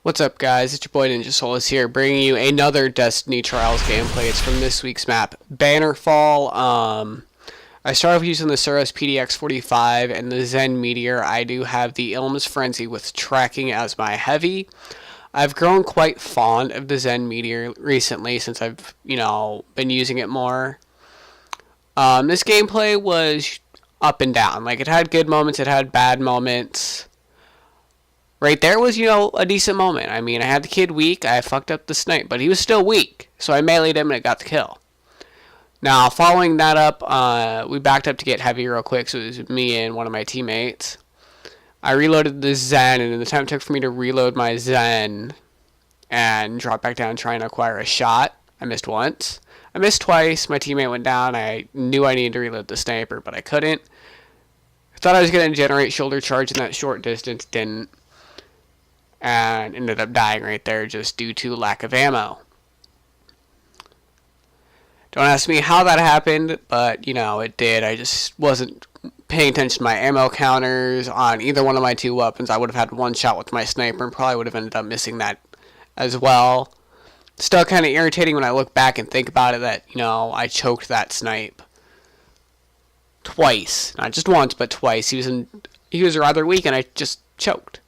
What's up, guys? It's your boy Ninja Solus here, bringing you another Destiny Trials gameplay. It's from this week's map, Bannerfall. I started off using the Suros PDX-45 and the Zen Meteor. I do have the Ilma's Frenzy with tracking as my heavy. I've grown quite fond of the Zen Meteor recently since I've, been using it more. This gameplay was up and down. Like, it had good moments, it had bad moments. Right there was, a decent moment. I mean, I had the kid weak. I fucked up the snipe, but he was still weak. So I meleeed him and it got the kill. Now, following that up, we backed up to get heavy real quick. So it was me and one of my teammates. I reloaded the Zen, and in the time it took for me to reload my Zen and drop back down trying to acquire a shot, I missed once. I missed twice. My teammate went down. I knew I needed to reload the sniper, but I couldn't. I thought I was going to generate shoulder charge in that short distance. Didn't. And ended up dying right there just due to lack of ammo. Don't ask me how that happened, but it did. I just wasn't paying attention to my ammo counters on either one of my two weapons. I would have had one shot with my sniper and probably would have ended up missing that as well. Still kind of irritating when I look back and think about it that I choked that snipe twice, not just once but twice. He was rather weak and I just choked.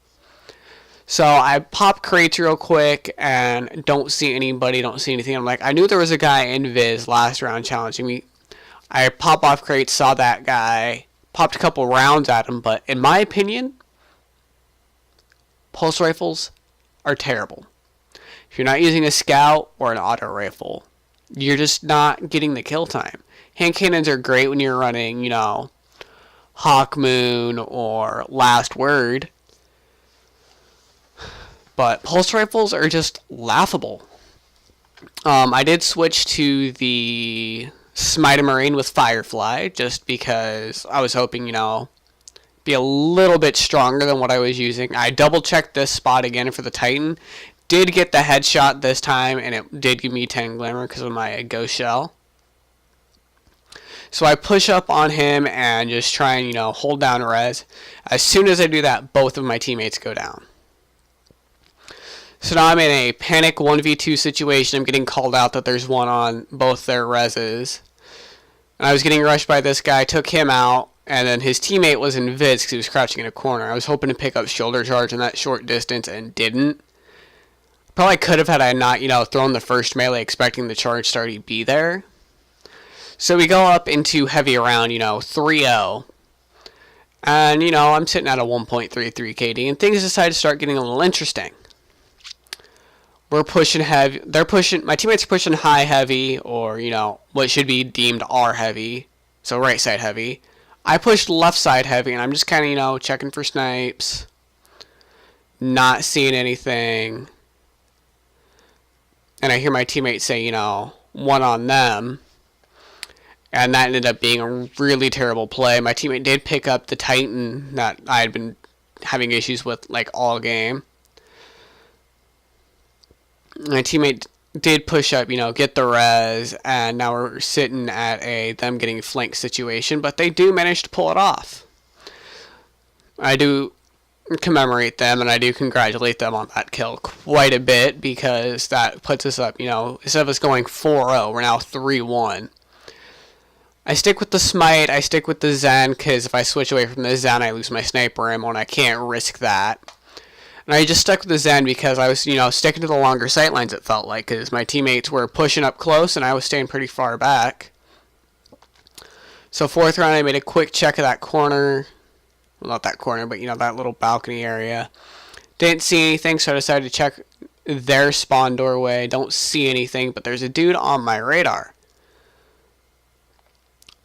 So I pop crates real quick and don't see anybody, don't see anything. I'm like, I knew there was a guy in Viz last round challenging me. I pop off crates, saw that guy, popped a couple rounds at him, but in my opinion, pulse rifles are terrible. If you're not using a scout or an auto rifle, you're just not getting the kill time. Hand cannons are great when you're running, Hawk Moon or Last Word. But pulse rifles are just laughable. I did switch to the Smite Marine with Firefly just because I was hoping, be a little bit stronger than what I was using. I double checked this spot again for the Titan. Did get the headshot this time, and it did give me 10 Glimmer because of my Ghost Shell. So I push up on him and just try and, hold down res. As soon as I do that, both of my teammates go down. So now I'm in a panic 1v2 situation. I'm getting called out that there's one on both their reses. And I was getting rushed by this guy, took him out, and then his teammate was in Viz because he was crouching in a corner. I was hoping to pick up shoulder charge in that short distance and didn't. Probably could have had I not, thrown the first melee expecting the charge to already be there. So we go up into heavy round, 3-0. And, I'm sitting at a 1.33 KD, and things decide to start getting a little interesting. We're pushing heavy. My teammates are pushing high heavy, or, what should be deemed R heavy. So right side heavy. I pushed left side heavy, and I'm just kind of, checking for snipes. Not seeing anything. And I hear my teammate say, one on them. And that ended up being a really terrible play. My teammate did pick up the Titan that I had been having issues with, all game. My teammate did push up, get the res, and now we're sitting at them getting flanked situation, but they do manage to pull it off. I do commemorate them, and I do congratulate them on that kill quite a bit, because that puts us up, instead of us going 4-0, we're now 3-1. I stick with the Smite, I stick with the Zen, because if I switch away from the Zen, I lose my sniper ammo, and I can't risk that. And I just stuck with the Zen because I was, sticking to the longer sightlines, it felt like, because my teammates were pushing up close and I was staying pretty far back. So fourth round, I made a quick check of that corner. Well, not that corner, but, that little balcony area. Didn't see anything, so I decided to check their spawn doorway. Don't see anything, but there's a dude on my radar.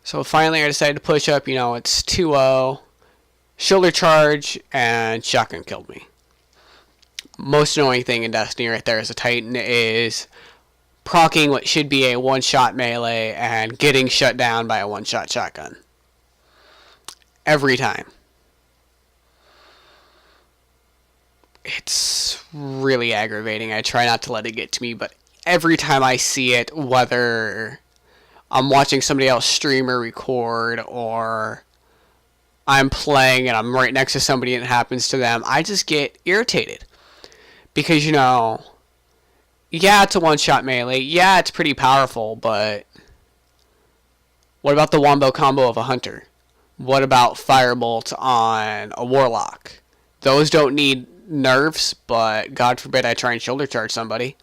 So finally, I decided to push up. It's 2-0. Shoulder charge, and shotgun killed me. Most annoying thing in Destiny right there as a Titan is proccing what should be a one-shot melee and getting shut down by a one-shot shotgun. Every time. It's really aggravating. I try not to let it get to me, but every time I see it, whether I'm watching somebody else stream or record, or I'm playing and I'm right next to somebody and it happens to them, I just get irritated. Because, yeah, it's a one-shot melee. Yeah, it's pretty powerful, but what about the wombo combo of a hunter? What about firebolt on a warlock? Those don't need nerfs, but God forbid I try and shoulder charge somebody.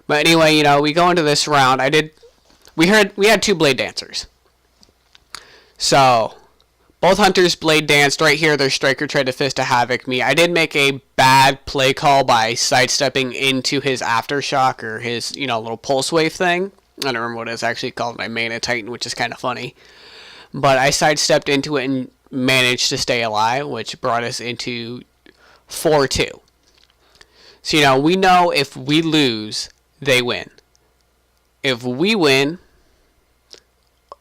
But anyway, we go into this round. We had two blade dancers. So both hunters blade danced. Right here, their striker tried to fist a havoc me. I did make a bad play call by sidestepping into his aftershock, or his little pulse wave thing. I don't remember what it's actually called. I main a Titan, which is kind of funny. But I sidestepped into it and managed to stay alive, which brought us into 4-2. So, we know if we lose, they win. If we win,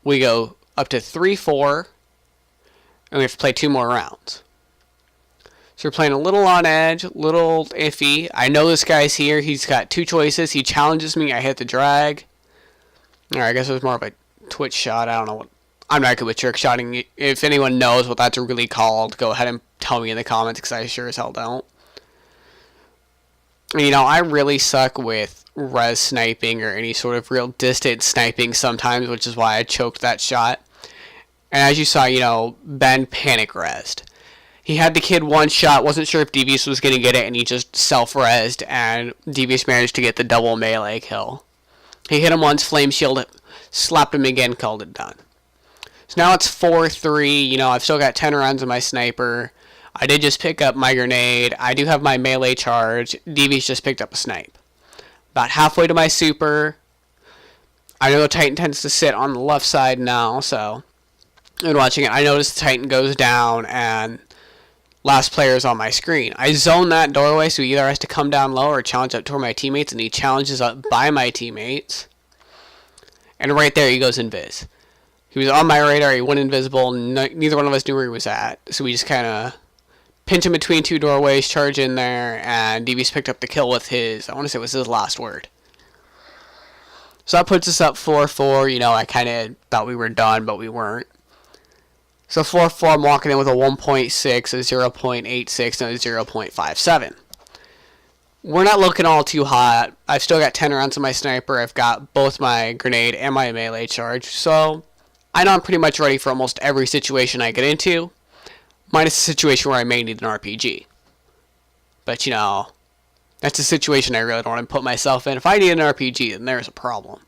we go up to 3-4, and we have to play 2 more rounds. So we're playing a little on edge, a little iffy. I know this guy's here. He's got 2 choices. He challenges me. I hit the drag. Alright, I guess it was more of a twitch shot. I don't know what. I'm not good with trick shotting. If anyone knows what that's really called, go ahead and tell me in the comments, because I sure as hell don't. I really suck with res sniping or any sort of real distant sniping sometimes, which is why I choked that shot. And as you saw, Ben panic resed. He had the kid one shot, wasn't sure if Devious was going to get it, and he just self-resed, and Devious managed to get the double melee kill. He hit him once, flame shield, slapped him again, called it done. So now it's 4-3. I've still got 10 rounds of my sniper. I did just pick up my grenade. I do have my melee charge. Devious just picked up a snipe. About halfway to my super. I know the Titan tends to sit on the left side now, so when watching it, I noticed the Titan goes down and last player is on my screen. I zone that doorway, so he either has to come down low or challenge up toward my teammates, and he challenges up by my teammates. And right there, he goes invis. He was on my radar, he went invisible, neither one of us knew where he was at, so we just kind of pinch him between 2 doorways, charge in there, and Devious picked up the kill with his, I want to say it was his last word. So that puts us up 4-4. I kind of thought we were done, but we weren't. So 4-4, I'm walking in with a 1.6, a 0.86, and a 0.57. We're not looking all too hot. I've still got 10 rounds of my sniper. I've got both my grenade and my melee charge. So I know I'm pretty much ready for almost every situation I get into, minus a situation where I may need an RPG. But, that's a situation I really don't want to put myself in. If I need an RPG, then there's a problem.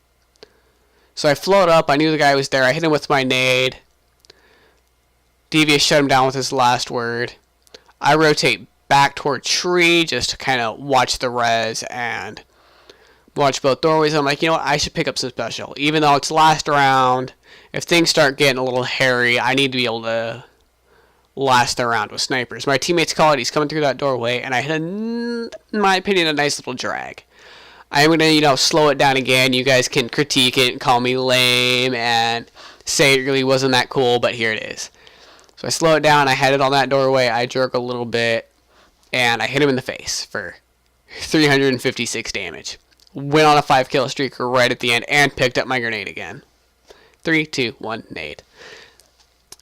So I float up. I knew the guy was there. I hit him with my nade. Devious shut him down with his last word. I rotate back toward tree just to kind of watch the res and watch both doorways. I'm like, what? I should pick up some special. Even though it's last round, if things start getting a little hairy, I need to be able to last the round with snipers. My teammates call it. He's coming through that doorway, and I hit, in my opinion, a nice little drag. I'm going to, slow it down again. You guys can critique it and call me lame and say it really wasn't that cool, but here it is. So I slow it down. I had it on that doorway. I jerk a little bit, and I hit him in the face for 356 damage. Went on a 5-kill streak right at the end and picked up my grenade again. 3, 2, 1, nade.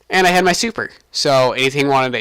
And I had my super. So anything wanted to